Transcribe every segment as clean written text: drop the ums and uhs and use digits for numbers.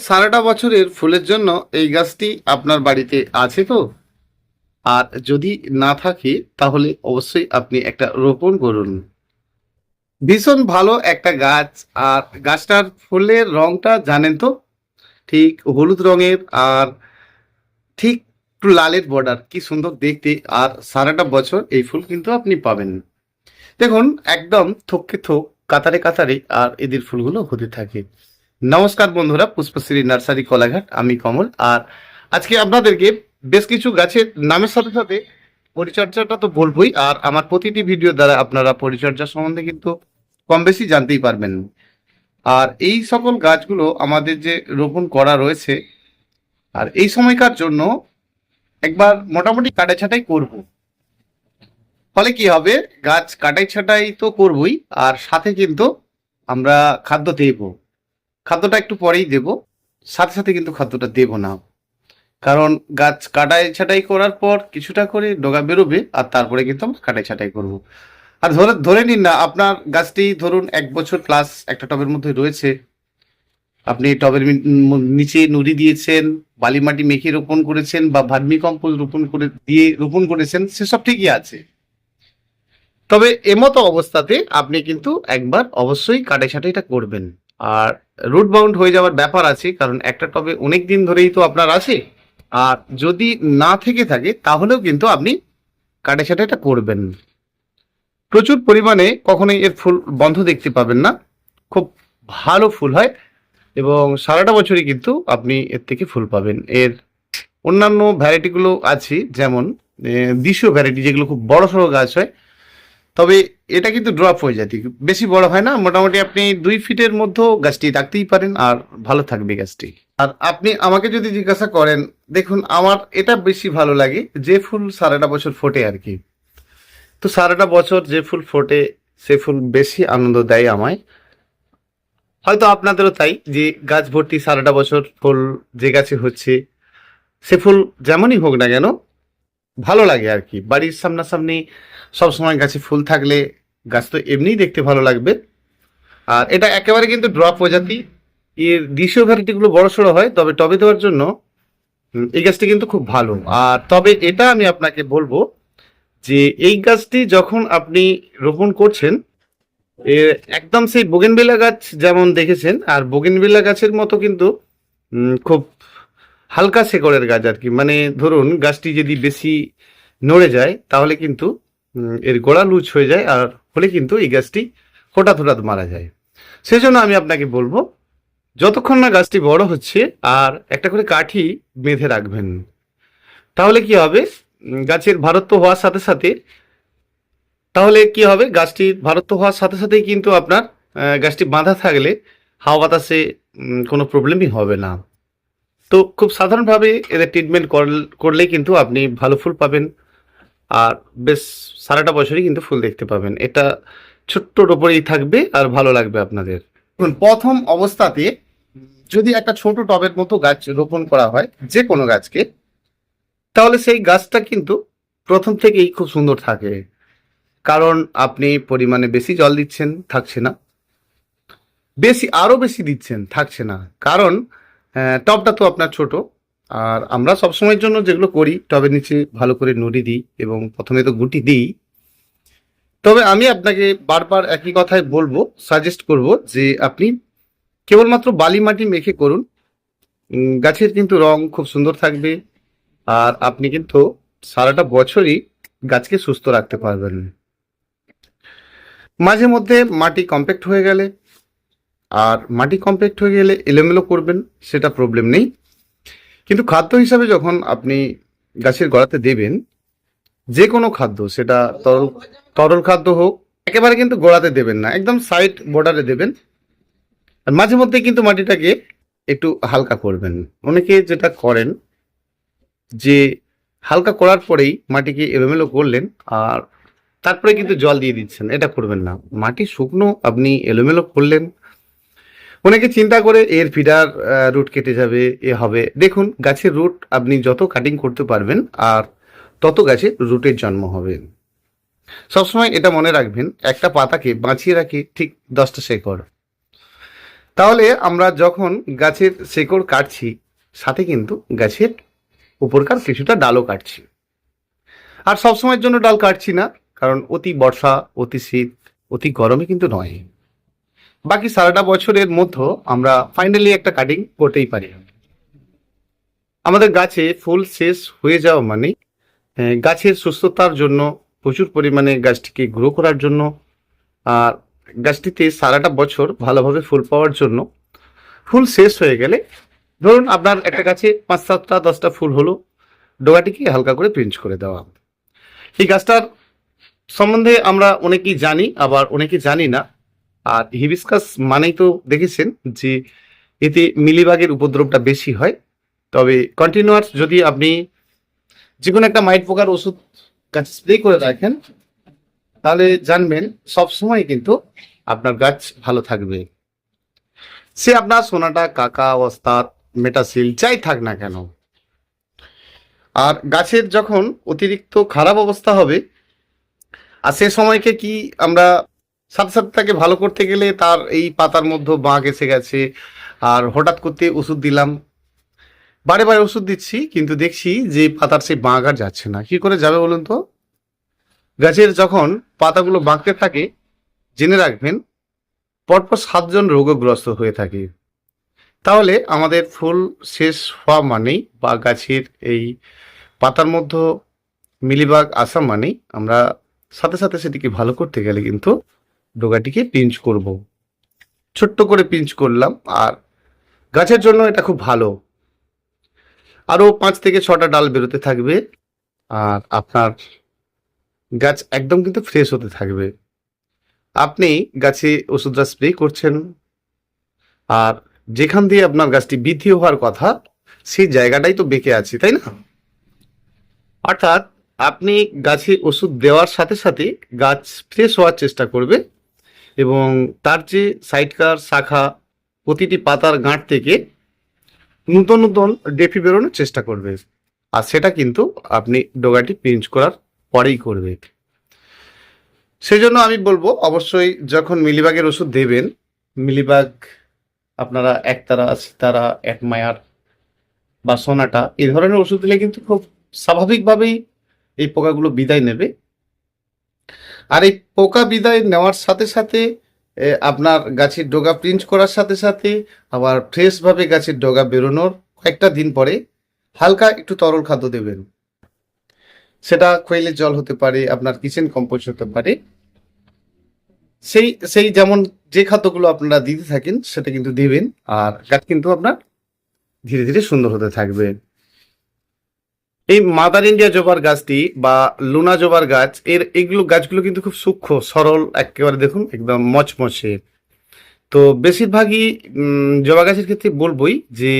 সারাটা বছরের ফুলের জন্য এই গাছটি আপনার বাড়িতে আছে তো? আর যদি না থাকে তাহলে অবশ্যই আপনি একটা রোপণ করুন। ভীষণ ভালো একটা গাছ। আর গাছটার ফুলের রংটা জানেন তো? ঠিক হলুদ রঙের। আর ঠিক একটু লালের বর্ডার, কি সুন্দর দেখতে। আর সারাটা বছর এই ফুল কিন্তু আপনি পাবেন। দেখুন, একদম থোককে থোক, কাতারে কাতারে আর এদের ফুলগুলো হতে থাকে। নমস্কার বন্ধুরা, পুষ্পশ্রী নার্সারি কোলাঘাট, আমি কমল। আর আজকে আপনাদেরকে বেশ কিছু গাছের নামের সাথে সাথে পরিচর্যাটা তো বলবোই। আর আমার প্রতিটি ভিডিও দ্বারা আপনারা পরিচর্যা সম্বন্ধে কিন্তু কম বেশি জানতেই পারবেন। আর এই সকল গাছগুলো আমাদের যে রোপণ করা রয়েছে, আর এই সময়কার জন্য একবার মোটামুটি কাটাই ছাঁটাই করব। ফলে কি হবে, গাছ কাটাই ছাঁটাই তো করবই, আর সাথে কিন্তু আমরা খাদ্য দেব। খাদ্যটা একটু পরেই দেব, সাথে সাথে কিন্তু খাদ্যটা দেব না। কারণ গাছ কাটাই ছাঁটাই করার পর কিছুটা করে ডগা বেরোবে, আর তারপরে কিন্তু আমরা কাটাই ছাঁটাই করব। আর ধরে ধরে নিন না, আপনার গাছটি ধরুন 1 বছর প্লাস একটা টবের মধ্যে রয়েছে। আপনি টবের নিচে নুড়ি দিয়েছেন, বালি মাটি মেখে রোপণ করেছেন, বা ভার্মি কম্পোস্ট রোপণ করেছেন, সেসব ঠিকই আছে। তবে এমতো অবস্থাতে আপনি কিন্তু একবার অবশ্যই কাটাই ছাঁটাইটা করবেন। আর রুট বাউন্ড হয়ে যাওয়ার ব্যাপার আছে, কারণ একটা টবে অনেক দিন ধরেই তো আপনার আছে। আর যদি না থেকে থাকে তাহলেও কিন্তু আপনি কাটাই ছাঁটাইটা করবেন। প্রচুর পরিমাণে কখনোই এর ফুল বন্ধ দেখতে পাবেন না। খুব ভালো ফুল হয়, এবং সারাটা বছরই কিন্তু আপনি এর থেকে ফুল পাবেন। এর অন্যান্য ভ্যারাইটিগুলো আছে, যেমন দেশীয় ভ্যারাইটি, যেগুলো খুব বড় সড়ো গাছ হয়। তবে এটা কিন্তু ড্রপ হয়ে যায়, বেশি বড় হয় না। মোটামুটি আপনি 2 ফিটের মধ্যেও গাছটি রাখতেই পারেন, আর ভালো থাকবে গাছটি। আর আপনি আমাকে যদি জিজ্ঞাসা করেন, দেখুন, আমার এটা বেশি ভালো লাগে যে ফুল সারাটা বছর ফোটে আর কি। তো সারাটা বছর যে ফুল ফোটে সে ফুল বেশি আনন্দ দেয় আমায়। হয়তো আপনাদেরও তাই, যে গাছ ভর্তি সারাটা বছর ফুল যে গাছে হচ্ছে, সে ফুল যেমনই হোক না কেন ভালো লাগে আর কি। বাড়ির সামনাসামনি সবসময় গাছে ফুল থাকলে গাছ তো এমনিই দেখতে ভালো লাগবে। আর এটা একেবারে কিন্তু ড্রপ প্রজাতি। এর দেশীয় ভ্যারাইটিগুলো বড় সড়ো হয়, তবে টবে দেওয়ার জন্য এই গাছটি কিন্তু খুব ভালো। আর তবে এটা আমি আপনাকে বলবো যে এই গাছটি যখন আপনি রোপণ করছেন, একদম সেই বোগেনভিলা গাছ যেমন দেখেছেন, আর বোগেনভিলা গাছের মতো কিন্তু খুব হালকা শেকড়ের গাছ আর কি। মানে ধরুন, গাছটি যদি বেশি নড়ে যায় তাহলে কিন্তু এর গোড়া লুজ হয়ে যায়, আর ফলে কিন্তু এই গাছটি হঠাৎ হঠাৎ মারা যায়। সেজন্য আমি আপনাকে বলবো, যতক্ষণ না গাছটি বড় হচ্ছে, আর একটা করে কাঠি বেঁধে রাখবেন। তাহলে কি হবে, গাছের ভারত্ব হওয়ার সাথে সাথে, তাহলে কি হবে, গাছটির ভারত্ব হওয়ার সাথে সাথেই কিন্তু আপনার গাছটি বাঁধা থাকলে হাওয়া বাতাসে কোনো প্রবলেমই হবে না। তো খুব সাধারণভাবে এদের ট্রিটমেন্ট করলেই কিন্তু আপনি ভালো ফুল পাবেন। আর বেশ সারাটা বছরই কিন্তু ফুল দেখতে পাবেন। এটা ছোট্টর ওপরেই থাকবে, আর ভালো লাগবে আপনাদের। দেখুন, প্রথম অবস্থাতে যদি একটা ছোট টবের মতো গাছ রোপণ করা হয় যে কোনো গাছকে, তাহলে সেই গাছটা কিন্তু প্রথম থেকেই খুব সুন্দর থাকে। কারণ আপনি পরিমাণে বেশি জল দিচ্ছেন, থাকছে না। আরো বেশি দিচ্ছেন, থাকছে না। কারণ টবটা তো আপনার ছোট। আর আমরা সবসময়ের জন্য যেগুলো করি, টবের নিচে ভালো করে নুড়ি দিই, এবং প্রথমে তো গুটি দিই। তবে আমি আপনাকে বারবার একই কথাই বলবো, সাজেস্ট করব যে আপনি কেবলমাত্র বালি মাটি মেখে করুন। গাছের কিন্তু রং খুব সুন্দর থাকবে, আর আপনি কিন্তু সারাটা বছরই গাছকে সুস্থ রাখতে পারবেন। মাঝে মধ্যে মাটি কম্প্যাক্ট হয়ে গেলে, এলোমেলো করবেন, সেটা প্রবলেম নেই। কিন্তু খাদ্য হিসাবে যখন আপনি গাছের গোড়াতে দেবেন, যে কোনো খাদ্য, সেটা তরল তরল খাদ্য হোক, একেবারে কিন্তু গোড়াতে দেবেন না, একদম সাইড বর্ডারে দেবেন। আর মাঝে মধ্যে কিন্তু মাটিটাকে একটু হালকা করবেন। অনেকে যেটা করেন, যে হালকা করার পরেই মাটিকে এলোমেলো করলেন, আর তারপরে কিন্তু জল দিয়ে দিচ্ছেন। এটা করবেন না। মাটি শুকনো আপনি এলোমেলো করলেন, অনেকে চিন্তা করে এর ফিডার রুট কেটে যাবে, এ হবে। দেখুন, গাছের রুট আপনি যত কাটিং করতে পারবেন, আর তত গাছে রুটের জন্ম হবে। সবসময় এটা মনে রাখবেন, একটা পাতাকে বাঁচিয়ে রাখে ঠিক 10টা শেকড়। তাহলে আমরা যখন গাছের শেকড় কাটছি, সাথে কিন্তু গাছের উপরকার কিছুটা ডালও কাটছি। আর সবসময়ের জন্য ডাল কাটছি না, কারণ অতি বর্ষা, অতি শীত, অতি গরমে কিন্তু নয়। বাকি সারাটা বছরের মধ্যে আমরা ফাইনালি একটা কাটিং করতেই পারি। আমাদের গাছে ফুল শেষ হয়ে যাওয়া মানে গাছের সুস্থতার জন্য, প্রচুর পরিমাণে গাছটিকে গ্রো করার জন্য, আর গাছটিতে সারাটা বছর ভালোভাবে ফুল পাওয়ার জন্য, ফুল শেষ হয়ে গেলে, ধরুন আপনার একটা গাছে 5, 7, 10টা ফুল হলো, ডগাটিকে হালকা করে পিঞ্চ করে দেওয়া। এই গাছটার সম্বন্ধে আমরা অনেকেই জানি, আবার অনেকে জানি না। আর হিবিস্কাস মানেই তো দেখেছেন যে এতে মিলিবাগের উপদ্রবটা বেশি হয়। তবে কন্টিনিউয়াস যদি আপনি যে কোনো একটা মাইট পোকার ওষুধ গাছ স্প্রে করে রাখেন, তাহলে জানবেন সবসময় কিন্তু আপনার গাছ ভালো থাকবে। সে আপনার সোনাটা, কাকা, ওস্তাদ, মেটাসিল যাই থাক না কেন। আর গাছের যখন অতিরিক্ত খারাপ অবস্থা হবে, আর সে সময়কে কি আমরা সাথে সাথে তাকে ভালো করতে গেলে তার এই পাতার মধ্যে বাঁক এসে গেছে, আর হঠাৎ করতে ওষুধ দিলাম, বারে বারে ওষুধ দিচ্ছি, কিন্তু দেখছি যে পাতার সেই বাঁক আর যাচ্ছে না। কি করে যাবে বলুন তো? গাছের যখন পাতাগুলো বাঁকতে থাকে, জেনে রাখবেন পরপর 7জন রোগগ্রস্ত হয়ে থাকে। তাহলে আমাদের ফুল শেষ হওয়া মানেই, বা গাছের এই পাতার মধ্যে মিলিবাগ আসা মানেই, আমরা সাথে সাথে সেটিকে ভালো করতে গেলে কিন্তু ডগাটিকে পিঞ্চ করব। ছোট্ট করে পিঞ্চ করলাম, আর গাছের জন্য এটা খুব ভালো। আরও 5 থেকে 6টা ডাল বেরোতে থাকবে, আর আপনার গাছ একদম কিন্তু ফ্রেশ হতে থাকবে। আপনি গাছে ওষুধটা স্প্রে করছেন, আর যেখান দিয়ে আপনার গাছটি বৃদ্ধি হওয়ার কথা, সেই জায়গাটাই তো বেঁকে আছে, তাই না? অর্থাৎ আপনি গাছে ওষুধ দেওয়ার সাথে সাথে গাছ ফ্রেশ হওয়ার চেষ্টা করবে, এবং তার যে সাইডকার শাখা, প্রতিটি পাতার গাঁট থেকে নূতন নূতন ডেফি বেরোনোর চেষ্টা করবে। আর সেটা কিন্তু আপনি ডগাটি পিঞ্চ করার পরেই করবে। সেজন্য আমি বলবো, অবশ্যই যখন মিলিবাগের ওষুধ দেবেন, মিলিবাগ আপনারা একতারা, সিতারা, অ্যাডমায়ার বা সোনাটা এই ধরনের ওষুধ দিলে কিন্তু খুব স্বাভাবিকভাবেই এই পোকাগুলো বিদায় নেবে। আর এই পোকা বিদায় নেওয়ার সাথে সাথে আপনার গাছের ডগা পিঞ্চ করার সাথে সাথে আবার ফ্রেশভাবে গাছের ডগা বেরোনোর কয়েকটা দিন পরে হালকা একটু তরল খাদ্য দেবেন। সেটা খৈলের জল হতে পারে, আপনার কিচেন কম্পোস্ট হতে পারে। সেই সেই যেমন যে খাদ্যগুলো আপনারা দিতে থাকেন সেটা কিন্তু দিবেন, আর গাছ কিন্তু আপনার ধীরে ধীরে সুন্দর হতে থাকবে। এই মাদার ইন্ডিয়া জবার গাছটি বা লুনা জবার গাছ, এইগুলো গাছগুলো কিন্তু খুব সূক্ষ্ম, সরল, একেবারে দেখুন একদম মচমচে। তো বেশিরভাগই জবা গাছের ক্ষেত্রে বলবোই যে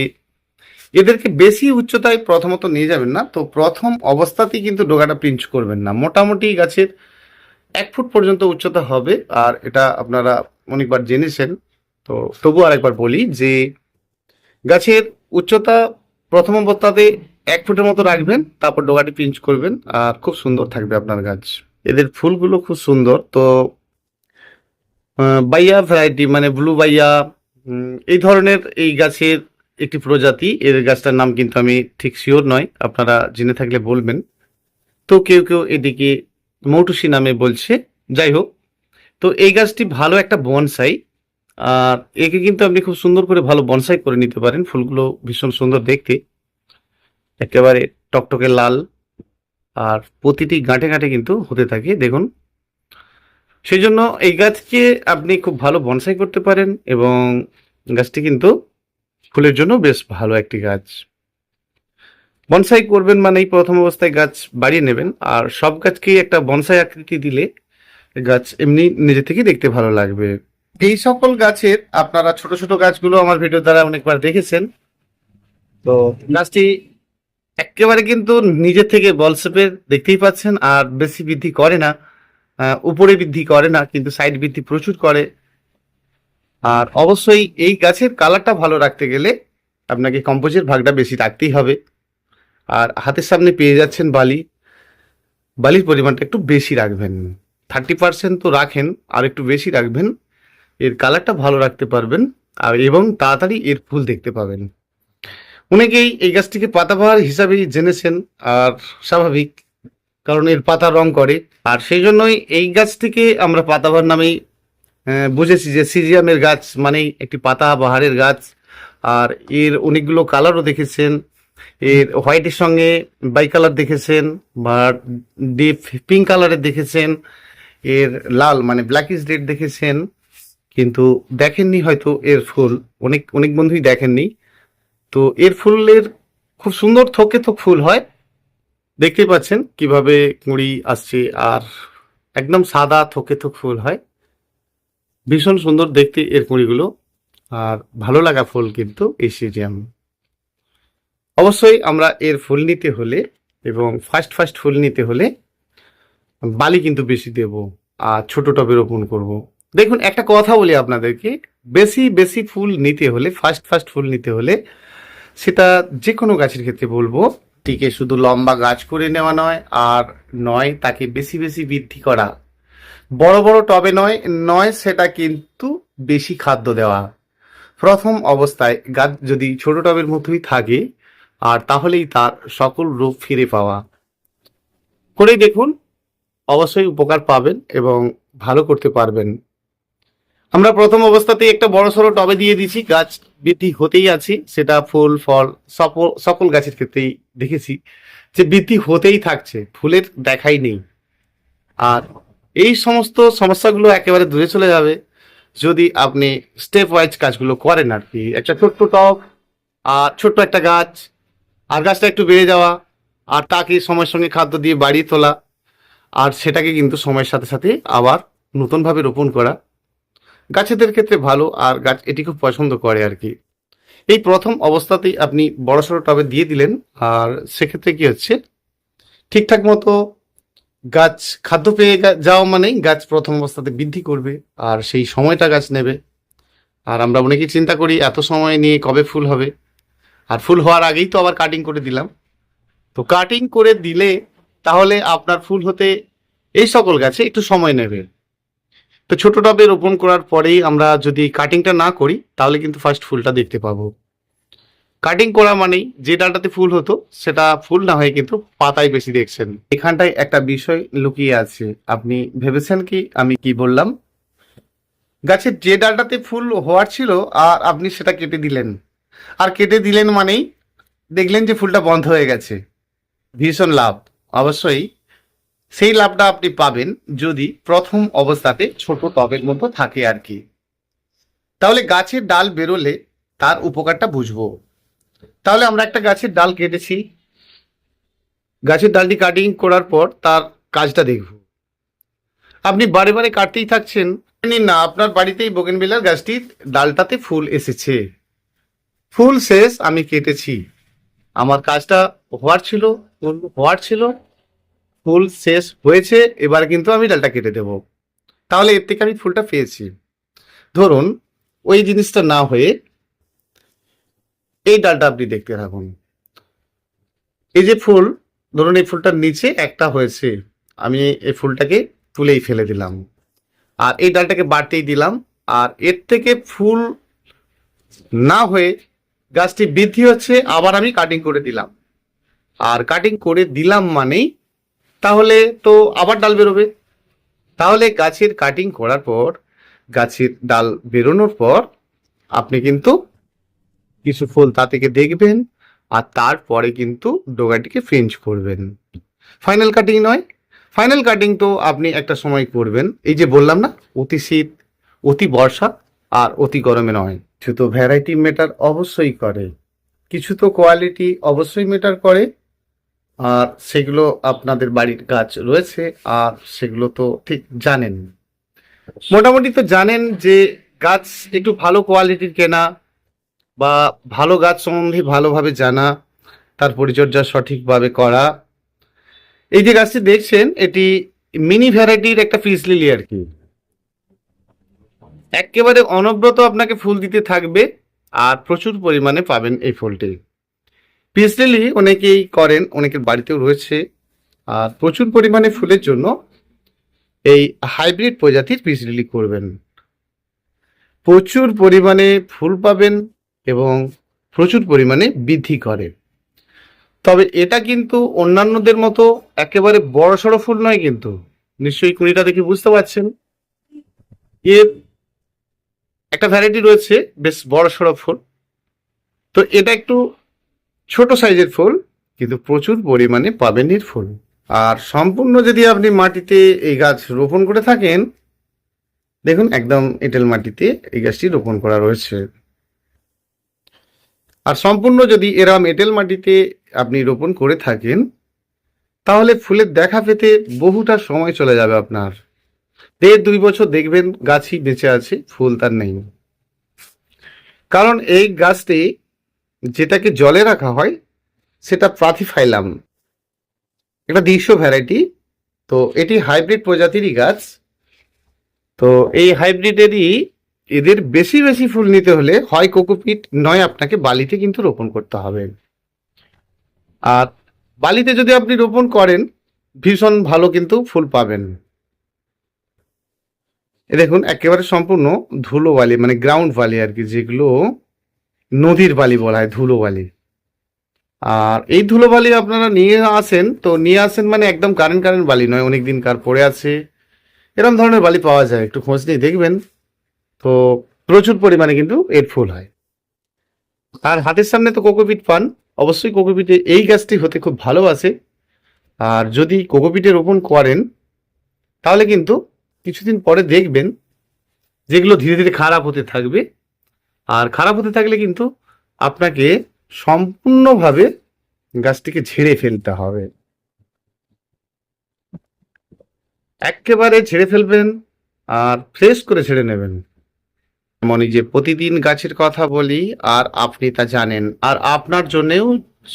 এদেরকে বেশি উচ্চতায় প্রথমত নিয়ে যাবেন না। তো প্রথম অবস্থাতেই কিন্তু ডগাটা পিঞ্চ করবেন না। মোটামুটি গাছের 1 ফুট পর্যন্ত উচ্চতা হবে, আর এটা আপনারা অনেকবার জেনেছেন। তো তবু আরেকবার বলি যে গাছের উচ্চতা প্রথম অবস্থাতে 1 ফুটের মতো রাখবেন, তারপর ডগাটি পিঞ্চ করবেন, আর খুব সুন্দর থাকবে আপনার গাছ। এদের ফুলগুলো খুব সুন্দর। তো বাইয়া ভ্যারাইটি মানে ব্লু বাইয়া, এই ধরনের এই গাছের একটি প্রজাতি। এর গাছটার নাম কিন্তু আমি ঠিক শিওর নয়, আপনারা জেনে থাকলে বলবেন। তো কেউ কেউ এদিকে মৌটুসি নামে বলছে। যাই হোক, তো এই গাছটি ভালো একটা বনসাই, আর একে কিন্তু আপনি খুব সুন্দর করে ভালো বনসাই করে নিতে পারেন। ফুলগুলো ভীষণ সুন্দর দেখতে, একেবারে টকটকে লাল, আর প্রতিটি গাঁটে গাঁটে কিন্তু হতে থাকে দেখুন। সেই জন্য এই গাছকে আপনি খুব ভালো বনসাই করতে পারেন, এবং গাছটি কিন্তু ফুলের জন্য বেশ ভালো একটি গাছ। বনসাই করবেন মানেই প্রথম অবস্থায় গাছ বাড়িয়ে নেবেন, আর সব গাছকেই একটা বনসাই আকৃতি দিলে গাছ এমনি নিজে থেকে দেখতে ভালো লাগবে। এই সকল গাছের আপনারা ছোট ছোট গাছগুলো আমার ভিডিও দ্বারা অনেকবার দেখেছেন। তো গাছটি একেবারে কিন্তু নিজে থেকে বল শেপের দেখতেই পাচ্ছেন, আর বেশি বৃদ্ধি করে না, উপরে বৃদ্ধি করে না, কিন্তু সাইড বৃদ্ধি প্রচুর করে। আর অবশ্যই এই গাছের কালারটা ভালো রাখতে গেলে আপনাকে কম্পোজের ভাগটা বেশি রাখতেই হবে। আর হাতের সামনে পেয়ে যাচ্ছেন বালি, বালির পরিমাণটা একটু বেশি রাখবেন। 30% তো রাখেন, আর একটু বেশি রাখবেন, এর কালারটা ভালো রাখতে পারবেন। আর এবং তাড়াতাড়ি এর ফুল দেখতে পাবেন। অনেকেই এই গাছটিকে পাতাবাহার হিসাবেই জেনেছেন, আর স্বাভাবিক, কারণ এর পাতা রং করে। আর সেই জন্যই এই গাছটিকে আমরা পাতাবাহার নামেই বুঝেছি, যে সিজিয়ামের গাছ মানেই একটি পাতাবাহারের গাছ। আর এর অনেকগুলো কালারও দেখেছেন, এর হোয়াইটের সঙ্গে বাই কালার দেখেছেন, বা ডিপ পিঙ্ক কালারের দেখেছেন, এর লাল মানে ব্ল্যাকিশ রেড দেখেছেন, কিন্তু দেখেননি হয়তো এর ফুল। অনেক অনেক বন্ধুই দেখেননি। তো এর ফুলের খুব সুন্দর থোকে থোক ফুল হয়, দেখতেই পাচ্ছেন কিভাবে কুঁড়ি আসছে, আর একদম সাদা থোকে থোক ফুল হয়। ভীষণ সুন্দর দেখতে এর কুঁড়িগুলো, আর ভালো লাগা ফুল কিন্তু এই সিজিয়াম। অবশ্যই আমরা এর ফুল নিতে হলে এবং ফার্স্ট ফার্স্ট ফুল নিতে হলে বালি কিন্তু বেশি দেব, আর ছোট টবে রোপণ করব। দেখুন, একটা কথা বলি আপনাদেরকে, বেশি বেশি ফুল নিতে হলে, ফার্স্ট ফার্স্ট ফুল নিতে হলে, সেটা যে কোনো গাছের ক্ষেত্রে বলবো, টিকে শুধু লম্বা গাছ করে নেওয়া নয়, আর নয় তাকে বেশি বেশি বৃদ্ধি করা। বড় বড় টবে নয় নয় সেটা কিন্তু বেশি খাদ্য দেওয়া। প্রথম অবস্থায় গাছ যদি ছোট টবের মতোই থাকে, আর তাহলেই তার সকল রূপ ফিরে পাওয়া। করেই দেখুন, অবশ্যই উপকার পাবেন এবং ভালো করতে পারবেন। আমরা প্রথম অবস্থাতেই একটা বড়সড় টবে দিয়ে দিছি, গাছ বৃদ্ধি হতেই আছি, সেটা ফুল ফল সকল গাছের ক্ষেত্রেই দেখেছি যে বৃদ্ধি হতেই থাকছে, ফুলের দেখাই নেই। আর এই সমস্ত সমস্যাগুলো একেবারে দূরে চলে যাবে যদি আপনি স্টেপ ওয়াইজ কাজগুলো করেন আর কি। একটা ছোট্ট টব, আর ছোট্ট একটা গাছ, আর গাছটা একটু বেড়ে যাওয়া, আর তাকে সময়ের সঙ্গে খাদ্য দিয়ে বাড়িয়ে তোলা, আর সেটাকে কিন্তু সময়ের সাথে সাথে আবার নতুনভাবে রোপণ করা গাছেদের ক্ষেত্রে ভালো, আর গাছ এটি খুব পছন্দ করে আর কি। এই প্রথম অবস্থাতেই আপনি বড়সড় টবে দিয়ে দিলেন, আর সেক্ষেত্রে কি হচ্ছে, ঠিকঠাক মতো গাছ খাদ্য পেয়ে যাওয়া মানেই গাছ প্রথম অবস্থাতে বৃদ্ধি করবে, আর সেই সময়টা গাছ নেবে। আর আমরা অনেকেই চিন্তা করি এত সময় নিয়ে কবে ফুল হবে, আর ফুল হওয়ার আগেই তো আবার কাটিং করে দিলাম। তো কাটিং করে দিলে তাহলে আপনার ফুল হতে এই সকল গাছে একটু সময় নেবে। তো ছোট টবে রোপণ করার পরেই আমরা যদি কাটিংটা না করি, তাহলে কিন্তু ফার্স্ট ফুলটা দেখতে পাবো। কাটিং করা মানেই যে ডালটাতে ফুল হতো সেটা ফুল না হয়ে কিন্তু পাতায় বেশি দেখছেন। এখানটায় একটা বিষয় লুকিয়ে আছে, আপনি ভেবেছেন কি আমি কি বললাম? গাছের যে ডালটাতে ফুল হওয়ার ছিল, আর আপনি সেটা কেটে দিলেন, আর কেটে দিলেন মানেই দেখলেন যে ফুলটা বন্ধ হয়ে গেছে। ভীষণ লাভ। অবশ্যই সেই লাভটা আপনি পাবেন যদি প্রথম অবস্থাতে ছোট টবের মতো থাকে আর কি। তাহলে গাছের ডাল বেরোলে তার উপকারটা বুঝবো। তাহলে আমরা একটা গাছের ডাল কেটেছি, গাছের ডালটি কাটিং করার পর তার কাজটা দেখব। আপনি বারে বারে কাটতেই থাকছেন, জানেন না আপনার বাড়িতেই বোগেনভিলিয়ার গাছটির ডালটাতে ফুল এসেছে। ফুল শেষ, আমি কেটেছি, আমার কাজটা হওয়ার ছিল, ফুল হওয়ার ছিল, ফুল শেষ হয়েছে, এবার কিন্তু আমি ডালটা কেটে দেব। তাহলে এর থেকে আমি ফুলটা পেয়েছি। ধরুন ওই জিনিসটা না হয়ে এই ডালটা আপনি দেখতে থাকুন। এই যে ফুল, ধরুন এই ফুলটার নিচে একটা হয়েছে, আমি এই ফুলটাকে তুলেই ফেলে দিলাম, আর এই ডালটাকে বাড়তেই দিলাম, আর এর থেকে ফুল না হয়ে গাছটি বৃদ্ধি হচ্ছে, আবার আমি কাটিং করে দিলাম। আর কাটিং করে দিলাম মানেই তাহলে তো আবার ডাল বেরোবে। তাহলে গাছের কাটিং করার পর, গাছের ডাল বেরোনোর পর আপনি কিন্তু কিছু ফুল তা থেকে দেখবেন, আর তারপরে কিন্তু ডোগাটিকে ফ্রিঞ্জ করবেন। ফাইনাল কাটিং নয়, ফাইনাল কাটিং তো আপনি একটা সময় করবেন, এই যে বললাম না, অতি শীত, অতি বর্ষা, আর অতি গরমে নয়। কিছু তো ভ্যারাইটি ম্যাটার অবশ্যই করে, কিছু তো কোয়ালিটি অবশ্যই ম্যাটার করে, আর সেগুলো আপনাদের বাড়ির গাছ রয়েছে, আর সেগুলো তো ঠিক জানেন, মোটামুটি তো জানেন যে গাছ একটু ভালো কোয়ালিটির কেনা, বা ভালো গাছ সম্বন্ধে ভালোভাবে জানা, তার পরিচর্যা সঠিকভাবে করা। এই যে গাছটি দেখছেন, এটি মিনি ভ্যারাইটির একটা পিস লিলি আর কি। একেবারে অনবরত আপনাকে ফুল দিতে থাকবে, আর প্রচুর পরিমাণে পাবেন এই ফুলটি। পিস লিলি অনেকেই করেন, অনেকের বাড়িতেও রয়েছে, আর প্রচুর পরিমাণে ফুলের জন্য এই হাইব্রিড প্রজাতির পিস লিলি করবেন। প্রচুর পরিমাণে ফুল পাবেন এবং প্রচুর পরিমাণে বৃদ্ধি করে। তবে এটা কিন্তু অন্যান্যদের মতো একেবারে বড়সড় ফুল নয় কিন্তু। নিশ্চয়ই কুড়িটা দেখে বুঝতে পারছেন। এর একটা ভ্যারাইটি রয়েছে বেশ বড়সড় ফুল। তো এটা একটু ছোট সাইজের ফুল, কিন্তু প্রচুর পরিমাণে পাবেন এর ফুল। আর সম্পূর্ণ যদি আপনি মাটিতে এই গাছ রোপণ করে থাকেন, দেখুন একদম এঁটেল মাটিতে এই গাছটি রোপণ করা রয়েছে। আর সম্পূর্ণ যদি এরম এঁটেল মাটিতে আপনি রোপণ করে থাকেন, তাহলে ফুলের দেখা পেতে বহুটা সময় চলে যাবে আপনার। 1.5-2 বছর দেখবেন গাছই বেঁচে আছে, ফুল তার নেই। কারণ এই গাছটি যেটাকে জলে রাখা হয় সেটা প্রাথিফাইলাম, একটা দেশীয় ভ্যারাইটি। তো এটি হাইব্রিড প্রজাতিরই গাছ। তো এই হাইব্রিডেরই এদের বেশি বেশি ফুল নিতে হলে হয় কোকোপিট, নয় আপনাকে বালিতে কিন্তু রোপণ করতে হবে। আর বালিতে যদি আপনি রোপণ করেন, ভীষণ ভালো কিন্তু ফুল পাবেন। এ দেখুন একেবারে সম্পূর্ণ ধুলো বালি, মানে গ্রাউন্ড বালি আর কি, যেগুলো নদীর বালি বলা হয়, ধুলো বালি। আর এই ধুলো বালি আপনারা নিয়ে আসেন, তো নিয়ে আসেন মানে একদম কারেন্ট কারেন্ট বালি নয়, অনেক দিন কার পড়ে আছে, এরকম ধরনের বালি পাওয়া যায়, একটু খোঁজ নিয়ে দেখবেন। তো প্রচুর পরিমাণে কিন্তু এর ফুল হয়। আর হাতের সামনে তো কোকোপিট পান, অবশ্যই কোকোপিটে এই গাছটি হতে খুব ভালোবাসে। আর যদি কোকোপিটে রোপণ করেন, তাহলে কিন্তু কিছুদিন পরে দেখবেন যেগুলো ধীরে ধীরে খারাপ হতে থাকবে। আর খারাপ হতে থাকলে কিন্তু আপনাকে সম্পূর্ণভাবে গাছটিকে ঝেড়ে ফেলতে হবে, একেবারে ঝেড়ে ফেলবেন আর ফ্রেশ করে ছেড়ে নেবেন। মনে যে প্রতিদিন গাছের কথা বলি, আর আপনি তা জানেন, আর আপনার জন্যেও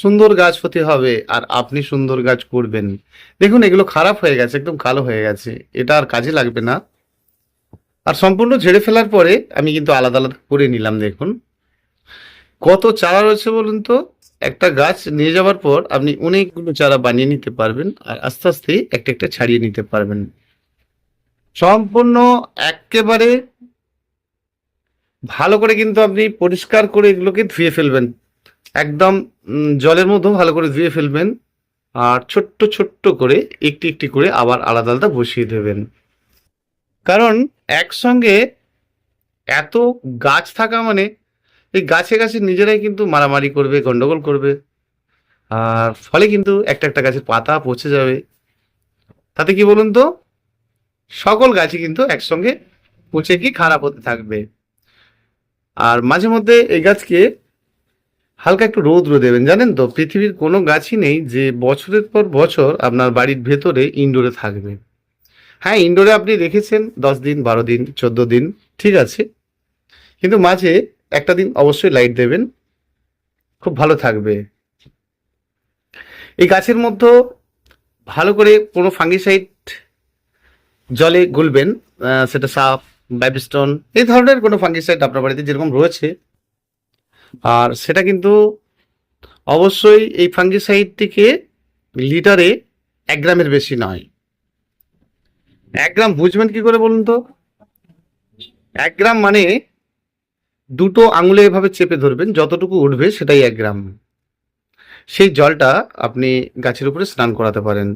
সুন্দর গাছ হতে হবে, আর আপনি সুন্দর গাছ করবেন। দেখুন এগুলো খারাপ হয়ে গেছে, একদম কালো হয়ে গেছে, এটা আর কাজে লাগবে না। আর সম্পূর্ণ ঝেড়ে ফেলার পরে আমি কিন্তু আলাদা আলাদা করে নিলাম। দেখুন কত চারা রয়েছে বলুন তো। একটা গাছ নিয়ে যাওয়ার পর আপনি অনেকগুলো চারা বানিয়ে নিতে পারবেন, আর আস্তে আস্তে একটা একটা ছাড়িয়ে নিতে পারবেন। সম্পূর্ণ একেবারে ভালো করে কিন্তু আপনি পরিষ্কার করে এগুলোকে ধুয়ে ফেলবেন, একদম জলের মধ্যেও ভালো করে ধুয়ে ফেলবেন। আর ছোট্ট ছোট্ট করে একটি একটি করে আবার আলাদা আলাদা বসিয়ে দেবেন। কারণ একসঙ্গে এত গাছ থাকা মানে এই গাছে গাছে নিজেরাই কিন্তু মারামারি করবে, গন্ডগোল করবে। আর ফলে কিন্তু একটা একটা গাছের পাতা পচে যাবে। তাতে কি বলুন তো, সকল গাছই কিন্তু একসঙ্গে পচে কি খারাপ হতে থাকবে। আর মাঝে মধ্যে এই গাছকে হালকা একটু রৌদ্র দেবেন। জানেন তো, পৃথিবীর কোনো গাছই নেই যে বছরের পর বছর আপনার বাড়ির ভেতরে ইনডোরে থাকবে। হ্যাঁ, ইনডোরে আপনি রেখেছেন 10 দিন, 12 দিন, 14 দিন, ঠিক আছে, কিন্তু মাঝে একটা দিন অবশ্যই লাইট দেবেন, খুব ভালো থাকবে। এই গাছের মধ্যে ভালো করে কোনো ফাঙ্গিসাইড জলে গুলবেন, সেটা সাপ, ব্যাবিস্টন, এই ধরনের কোনো ফাঙ্গিসাইড আপনার বাড়িতে যেরকম রয়েছে। আর সেটা কিন্তু অবশ্যই এই ফাঙ্গিসাইডটিকে লিটারে 1 গ্রামের বেশি নয়। 1 গ্রাম বুঝবেন কি করে বলুন তো? 1 গ্রাম মানে দুটো আঙুলে এভাবে চেপে ধরবেন, যতটুকু উঠবে সেটাই 1 গ্রাম। সেই জলটা আপনি গাছের উপরে স্নান করাতে পারেন।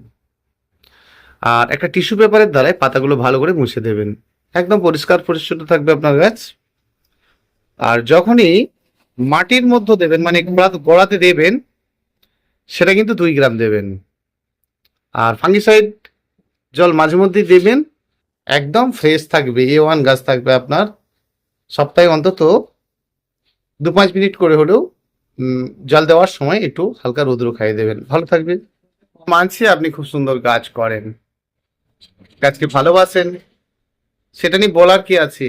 আর একটা টিস্যু পেপারের দ্বারাই পাতাগুলো ভালো করে মুছে দেবেন, একদম পরিষ্কার পরিচ্ছন্ন থাকবে আপনার গাছ। আর যখনই মাটির মধ্যে দেবেন, মানে গোড়াতে দেবেন, সেটা কিন্তু 2 গ্রাম দেবেন। আর ফাঙ্গিসাইড জল মাঝে মধ্যেই দেবেন, একদম ফ্রেশ থাকবে, A1 গাছ থাকবে আপনার। সপ্তাহে অন্তত 2-5 মিনিট করে হলেও জল দেওয়ার সময় একটু হালকা রৌদ্র খাইয়ে দেবেন, ভালো থাকবে। মানছি আপনি খুব সুন্দর গাছ করেন, গাছকে ভালোবাসেন, সেটা নিয়ে বলার কি আছে।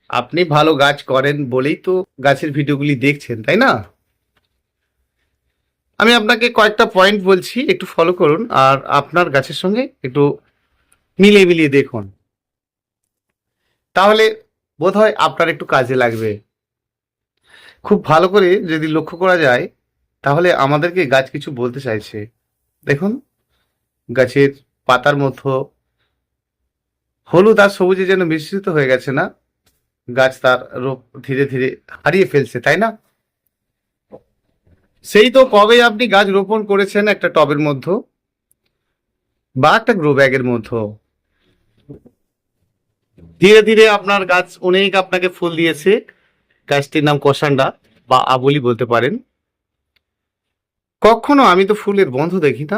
আপনি ভালো গাছ করেন বলেই তো গাছের ভিডিওগুলি দেখছেন, তাই না? আমি আপনাকে কয়েকটা পয়েন্ট বলছি, একটু ফলো করুন, আর আপনার গাছের সঙ্গে একটু মিলিয়ে মিলিয়ে দেখুন, তাহলে বোধহয় আপনার একটু কাজে লাগবে। খুব ভালো করে যদি লক্ষ্য করা যায়, তাহলে আমাদেরকে গাছ কিছু বলতে চাইছে। দেখুন গাছের পাতার মধ্যে হলুদ আর সবুজে যেন মিশ্রিত হয়ে গেছে না, গাছ তার রূপ ধীরে ধীরে হারিয়ে ফেলছে, তাই না? সেই তো কবে আপনি গাছ রোপণ করেছেন একটা টবের মধ্যে বা একটা গ্রো ব্যাগের মধ্যে, ধীরে ধীরে আপনার গাছ অনেক আপনাকে ফুল দিয়েছে। গাছটির নাম কোসান্ডা বা আবলি বলতে পারেন। কখনো আমি তো ফুলের বন্ধ দেখি না।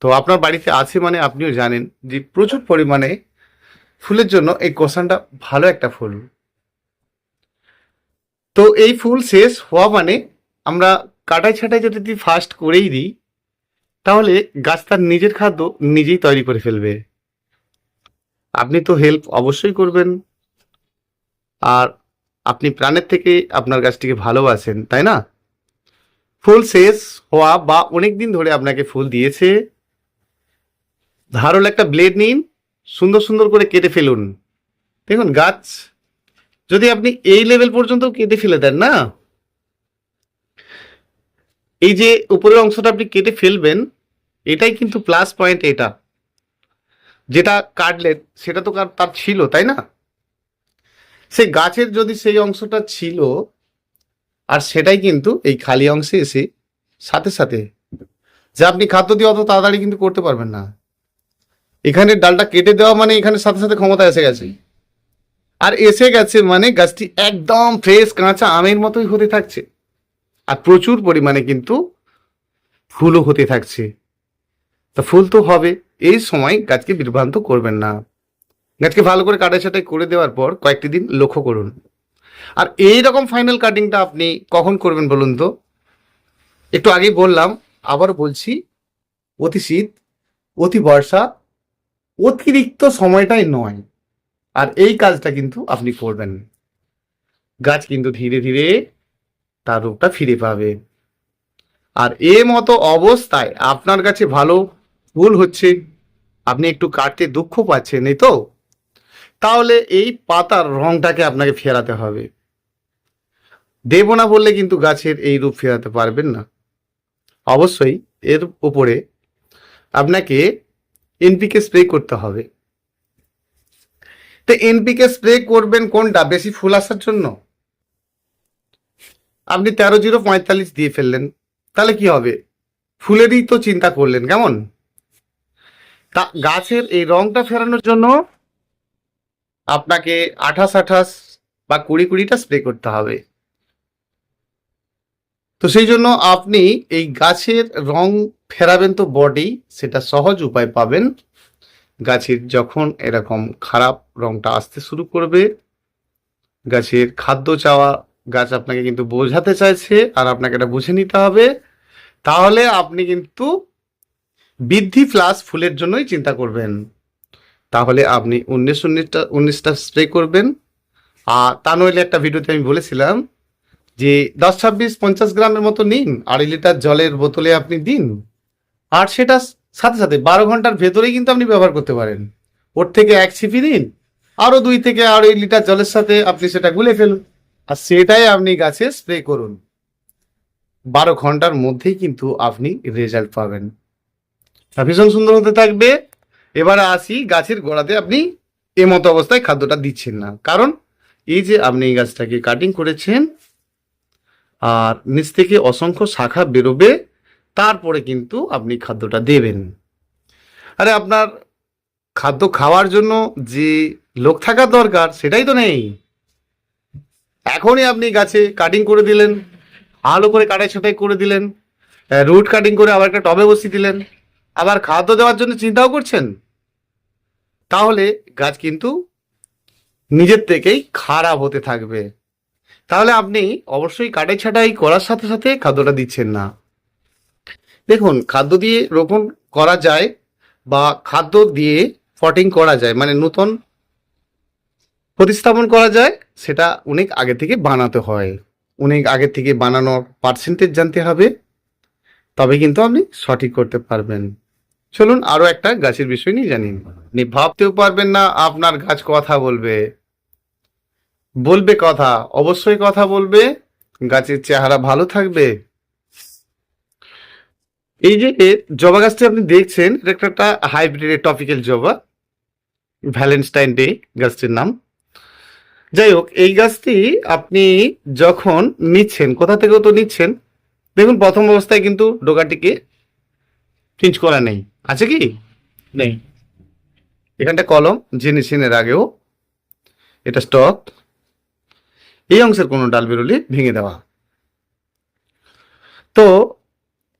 তো আপনার বাড়িতে আছে মানে আপনিও জানেন যে প্রচুর পরিমাণে ফুলের জন্য এই কোসান্ডা ভালো একটা ফুল। তো এই ফুল শেষ হওয়া মানে আমরা কাটাই ছাঁটাই যদি ফার্স্ট করেই দিই, তাহলে গাছ তার নিজের খাদ্য নিজেই তৈরি করে ফেলবে। আপনি তো হেল্প অবশ্যই করবেন, আর আপনি প্রাণের থেকে আপনার গাছটিকে ভালোবাসেন, তাই না? ফুল শেষ হওয়া বা অনেক দিন ধরে আপনাকে ফুল দিয়েছে, ধারালো একটা ব্লেড নিন, সুন্দর সুন্দর করে কেটে ফেলুন। দেখুন গাছ যদি আপনি এই লেভেল পর্যন্ত কেটে ফেলে দেন না, এই যে উপরের অংশটা আপনি কেটে ফেলবেন, এটাই কিন্তু প্লাস পয়েন্ট। এটা যেটা কাটলেন সেটা তো তার ছিল, তাই না? সেই গাছের যদি সেই অংশটা ছিল, আর সেটাই কিন্তু এই খালি অংশে এসে সাথে সাথে, যে আপনি খাদ্য দিয়ে অত তাড়াতাড়ি কিন্তু করতে পারবেন না। এখানে ডালটা কেটে দেওয়া মানে এখানে সাথে সাথে ক্ষমতা এসে গেছে, আর এসে গেছে মানে গাছটি একদম ফ্রেশ কাঁচা আমের মতোই হতে থাকছে, আর প্রচুর পরিমাণে কিন্তু ফুলও হতে থাকছে। তা ফুল তো হবে, এই সময় গাছকে বিভ্রান্ত করবেন না। গাছকে ভালো করে কাটাই ছাঁটাই করে দেওয়ার পর কয়েকটি দিন লক্ষ্য করুন। আর এই রকম ফাইনাল কাটিংটা আপনি কখন করবেন বলুন তো? একটু আগেই বললাম, আবার বলছি, অতি শীত, অতি বর্ষা, অতিরিক্ত সময়টাই নয়। আর এই কাজটা কিন্তু আপনি করবেন, গাছ কিন্তু ধীরে ধীরে তার রূপটা ফিরে পাবে। আর এ মতো অবস্থায় আপনার কাছে ভালো ফুল হচ্ছে, আপনি একটু কাটতে দুঃখ পাচ্ছেন, এই তো, তাহলে এই পাতার রংটাকে আপনাকে ফেরাতে হবে। দেব না বললে কিন্তু গাছের এই রূপ ফেরাতে পারবেন না। অবশ্যই এর উপরে আপনাকে এনপিকে স্প্রে করতে হবে। তো এনপিকে স্প্রে করবেন কোনটা বেশি ফুল আসার জন্য? আপনি 13-0-45 দিয়ে ফেললেন, তাহলে কি হবে? ফুলেরই তো চিন্তা করলেন, কেমন? তা গাছের এই রংটা ফেরানোর জন্য আপনাকে 28-28 বা 20-20টা স্প্রে করতে হবে। তো সেই জন্য আপনি এই গাছের রং ফেরাবেন তো বডি, সেটা সহজ উপায় পাবেন। গাছের যখন এরকম খারাপ রংটা আসতে শুরু করবে, গাছের খাদ্য চাওয়া গাছ আপনাকে কিন্তু বোঝাতে চাইছে, আর আপনাকে এটা বুঝে নিতে হবে। তাহলে আপনি কিন্তু বৃদ্ধি প্লাস ফুলের জন্যই চিন্তা করবেন। তাহলে আপনি 19-19টা স্প্রে করবেন। আর তা নইলে একটা ভিডিওতে আমি বলেছিলাম যে 10-26-50 গ্রামের মতো নিন, 2.5 লিটার জলের বোতলে আপনি দিন, আর সেটা সাথে সাথে 12 ঘন্টার ভেতরেই কিন্তু আপনি ব্যবহার করতে পারেন। ওর থেকে 1 ছিপি দিন, আরও 2 থেকে 2.5 লিটার জলের সাথে আপনি সেটা গুলে ফেলুন, আর সেটাই আপনি গাছে স্প্রে করুন। 12 ঘন্টার মধ্যেই কিন্তু আপনি রেজাল্ট পাবেন, ভীষণ সুন্দর হতে থাকবে। এবারে আসি গাছের গোড়াতে আপনি এমতো অবস্থায় খাদ্যটা দিচ্ছেন না, কারণ এই যে আপনি এই গাছটাকে কাটিং করেছেন, আর নিচ থেকে অসংখ্য শাখা বেরোবে, তারপরে কিন্তু আপনি খাদ্যটা দেবেন। আরে আপনার খাদ্য খাওয়ার জন্য যে লোক থাকার দরকার সেটাই তো নেই। এখনই আপনি গাছে কাটিং করে দিলেন, ভালো করে কাটাই ছাঁটাই করে দিলেন, রুট কাটিং করে আবার একটা টবে বসিয়ে দিলেন, আবার খাদ্য দেওয়ার জন্য চিন্তাও করছেন, তাহলে গাছ কিন্তু নিজের থেকেই খারাপ হতে থাকবে। তাহলে আপনি অবশ্যই কাটাই ছাঁটাই করার সাথে সাথে খাদ্যটা দিচ্ছেন না। দেখুন, খাদ্য দিয়ে রোপণ করা যায় বা খাদ্য দিয়ে পটিং করা যায়, মানে নতুন প্রতিস্থাপন করা যায়, সেটা অনেক আগে থেকে বানাতে হয়। অনেক আগে থেকে বানানোর পার্সেন্টেজ জানতে হবে, তবে কিন্তু আপনি সঠিক করতে পারবেন। চলুন আরো একটা গাছের বিষয় নিয়ে জানি। আপনি ভাবতেও পারবেন না আপনার গাছ কথা বলবে। বলবে কথা, অবশ্যই কথা বলবে, গাছের চেহারা ভালো থাকবে। এই যে জবা গাছটি আপনি দেখছেন, এটা একটা হাইব্রিড টপিক্যাল জবা, ভ্যালেন্টাইন ডে গাছটির নাম। যাই হোক, এই গাছটি আপনি যখন নিচ্ছেন, কোথা থেকেও তো নিচ্ছেন, দেখুন প্রথম অবস্থায় কিন্তু ডোকাটিকে চেঞ্জ করা নেই, আছে কি? নেই। এখানটা কলম, যে নিচ্ছেন এর আগেও, এটা স্টক, এই অংশের কোনো ডাল বেরোলে ভেঙে দেওয়া। তো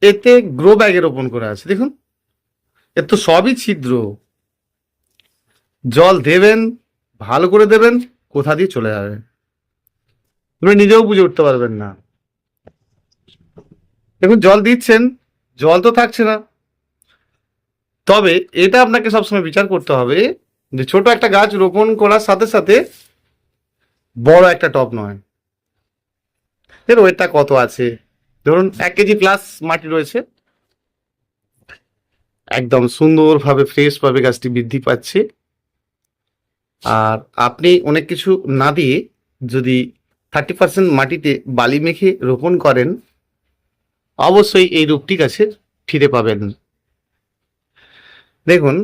এতে গ্রো ব্যাগে রোপণ করা আছে, দেখুন এর তো সবই ছিদ্র। জল দেবেন, ভালো করে দেবেন, কোথা দিয়ে চলে যাবে তুমি নিজেও বুঝে উঠতে পারবেন না। দেখুন জল দিচ্ছেন, জল তো থাকছে না। তবে এটা আপনাকে সবসময় বিচার করতে হবে যে ছোট একটা গাছ রোপণ করার সাথে সাথে বড় একটা টব নয়, এর ওয়েটটা কত আছে, ধরুন 1 কেজি প্লাস মাটি রয়েছে, একদম সুন্দরভাবে ফ্রেশ ভাবে গাছটি বৃদ্ধি পাচ্ছে। আর আপনি অনেক কিছু না দিয়ে যদি 30% মাটিতে বালি মেখে রোপণ করেন, অবশ্যই এই রূপটি গাছের ফিরে পাবেন। দেখুন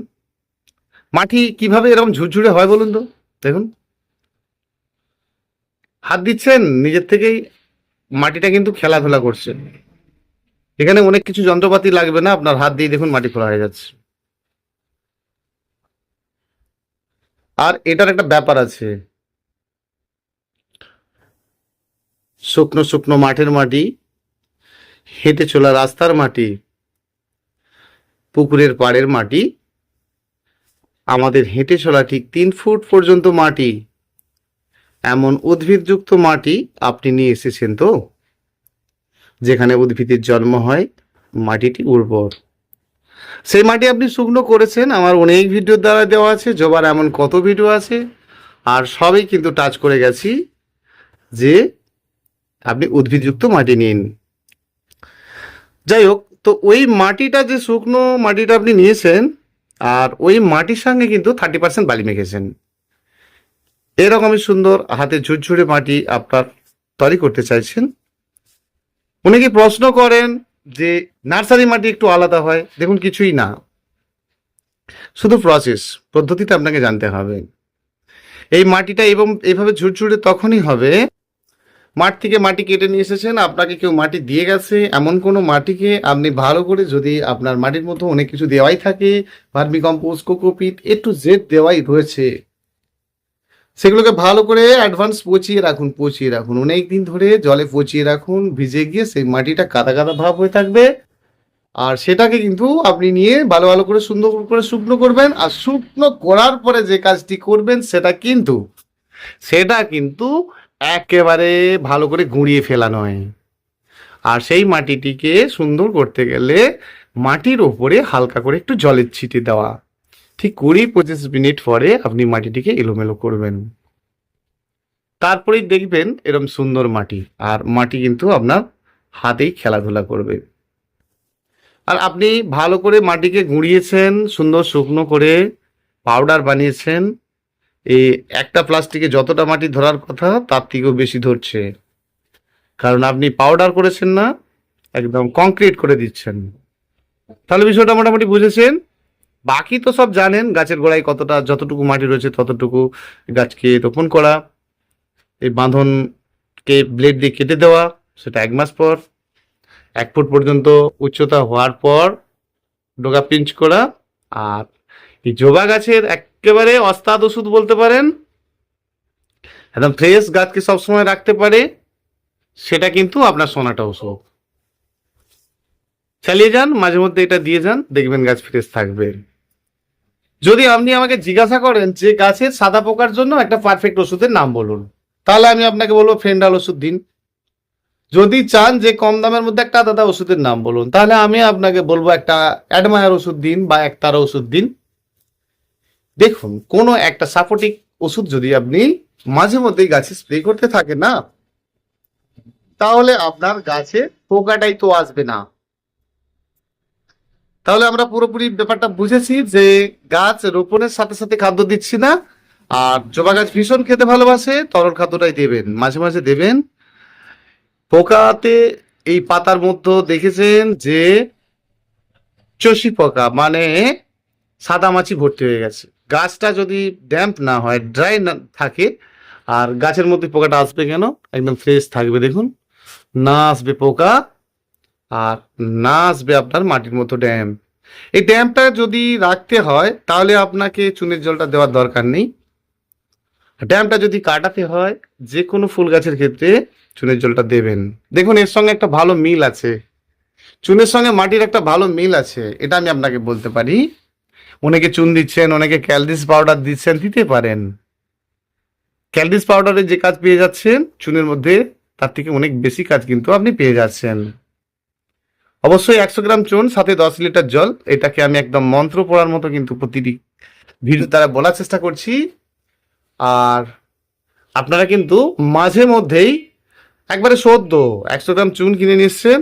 মাটি কিভাবে এরকম ঝুরঝুরে হয় বলুন তো। দেখুন হাত দিচ্ছেন, নিজের থেকেই মাটিটা কিন্তু খেলাধুলা করছে। এখানে অনেক কিছু যন্ত্রপাতি লাগবে না, আপনার হাত দিয়ে দেখুন মাটি খোলা হয়ে যাচ্ছে। আর এটার একটা ব্যাপার আছে, শুকনো শুকনো মাঠের মাটি, হেঁটে চলা রাস্তার মাটি, পুকুরের পাড়ের মাটি, আমাদের হেঁটে চলা ঠিক 3 ফুট পর্যন্ত মাটি, এমন উদ্ভিদযুক্ত মাটি আপনি নিয়ে এসেছেন তো, যেখানে উদ্ভিদের জন্ম হয়, মাটিটি উর্বর। সেই মাটি আপনি শুকনো করেছেন, আমার অনেক ভিডিওর দ্বারা দেওয়া আছে, জবার এমন কত ভিডিও আছে, আর সবই কিন্তু টাচ করে গেছি যে আপনি উদ্ভিদযুক্ত মাটি নিন। যাই হোক, তো ওই মাটিটা, যে শুকনো মাটিটা আপনি নিয়েছেন, আর ওই মাটির সঙ্গে কিন্তু 30% বালি মেখেছেন। এরকমই সুন্দর হাতে ঝুরঝুরে মাটি আপনার তৈরি করতে চাইছেন। অনেকে প্রশ্ন করেন যে নার্সারি মাটি একটু আলাদা হয়, দেখুন কিছুই না, শুধু প্রসেস পদ্ধতিটা আপনাকে জানতে হবে। এই মাটিটা এবং এইভাবে ঝুরঝুরে তখনই হবে, মাঠ থেকে মাটি কেটে নিয়ে এসেছেন, আপনাকে কেউ মাটি দিয়ে গেছে, এমন কোনো মাটিকে আপনি ভালো করে, যদি আপনার মাটির মধ্যে অনেক কিছু দেওয়াই থাকে, vermi compost, cocopeat, A to Z দেওয়াই রয়েছে, সেগুলোকে ভালো করে অ্যাডভান্স পচিয়ে রাখুন অনেক দিন ধরে, জলে পচিয়ে রাখুন, ভিজে গিয়ে সেই মাটিটা কাদা কাদা ভাব হয়ে থাকবে। আর সেটাকে কিন্তু আপনি নিয়ে ভালো ভালো করে সুন্দর করে শুকনো করবেন, আর শুকনো করার পরে যে কাজটি করবেন সেটা কিন্তু একেবারে ভালো করে গুঁড়িয়ে ফেলা নয়। আর সেই মাটিটিকে সুন্দর করতে গেলে মাটির ওপরে হালকা করে একটু জলের ছিটে দেওয়া, ঠিক 20-25 মিনিট পরে আপনি মাটিটিকে এলোমেলো করবেন, তারপরেই দেখবেন এরকম সুন্দর মাটি, আর মাটি কিন্তু আপনার হাতেই খেলাধুলা করবে। আর আপনি ভালো করে মাটিকে গুঁড়িয়েছেন, সুন্দর শুকনো করে পাউডার বানিয়েছেন, এই একটা প্লাস্টিকে যতটা মাটি ধরার কথা তার থেকেও বেশি ধরছে, কারণ আপনি পাউডার করেছেন না, একদম কংক্রিট করে দিচ্ছেন। তাহলে বিষয়টা মোটামুটি বুঝেছেন। বাকি তো সব জানেন, গাছের গোড়ায় কতটা, যতটুকু মাটি রয়েছে ততটুকু গাছকে রোপণ করা, এই বাঁধনকে ব্লেড দিয়ে কেটে দেওয়া, সেটা 1 মাস পর, 1 ফুট পর্যন্ত উচ্চতা হওয়ার পর ডোগা পিঞ্চ করা। আর এই জবা গাছের একেবারে ওস্তাদ ওষুধ বলতে পারেন, একদম ফ্রেশ গাছকে সবসময় রাখতে পারে, সেটা কিন্তু আপনার সোনাটা ওষুধ। চালিয়ে যান, মাঝে মধ্যে এটা দিয়ে যান, দেখবেন গাছ ফ্রেশ থাকবে। যদি আপনি আমাকে জিজ্ঞাসা করেন যে গাছের সাদা পোকার জন্য একটা পারফেক্ট ওষুধের নাম বলুন, তাহলে আমি আপনাকে বলবো ফেন্ডাল ওষুধ দিন। যদি চান যে কম দামের মধ্যে একটা দাদা ওষুধের নাম বলুন, তাহলে আমি আপনাকে বলবো একটা অ্যাডমায়ার ওষুধ দিন বা একতারা ওষুধ দিন। দেখুন কোনো একটা সাপোর্টিক ওষুধ যদি আপনি মাঝে মধ্যেই গাছে স্প্রে করতে থাকেন না, তাহলে আপনার গাছে পোকাটাই তো আসবে না। তাহলে আমরা পুরোপুরি ব্যাপারটা বুঝেছি যে গাছ রোপণের সাথে সাথে খাদ্য দিচ্ছি না। আর জবা গাছ ভীষণ খেতে ভালোবাসে, তরল খাদ্যটাই দেবেন, মাঝে মাঝে দেবেন। পোকাতে এই পাতার মধ্যে দেখেছেন যে চষি পোকা, মানে সাদা মাছি ভর্তি হয়ে গেছে। গাছটা যদি ড্যাম্প না হয়, ড্রাই না থাকে, আর গাছের মধ্যে পোকাটা আসবে কেন? একদম ফ্রেশ থাকবে, দেখুন না আসবে পোকা, আর না আসবে আপনার মাটির মতো ড্যাম। এই ড্যামটা যদি রাখতে হয় তাহলে আপনাকে চুনের জলটা দেওয়ার দরকার নেই। ড্যামটা যদি কাটাতে হয় যে কোনো ফুল গাছের ক্ষেত্রে চুনের জলটা দেবেন। দেখুন এর সঙ্গে একটা ভালো মিল আছে, চুনের সঙ্গে মাটির একটা ভালো মিল আছে, এটা আমি আপনাকে বলতে পারি। অনেকে চুন দিচ্ছেন, অনেকে ক্যালডিস পাউডার দিচ্ছেন, দিতে পারেন। ক্যালডিস পাউডারের যে কাজ পেয়ে যাচ্ছেন চুনের মধ্যে, তার থেকে অনেক বেশি কাজ কিন্তু আপনি পেয়ে যাচ্ছেন। অবশ্যই 100 গ্রাম চুন সাথে 10 লিটার জল, এটাকে আমি একদম মন্ত্র পড়ার মতো কিন্তু প্রতিটি ভিডিও দ্বারা বলার চেষ্টা করছি। আর আপনারা কিন্তু মাঝে মধ্যেই একবারে সদ্য 100 গ্রাম চুন কিনে নিচ্ছেন,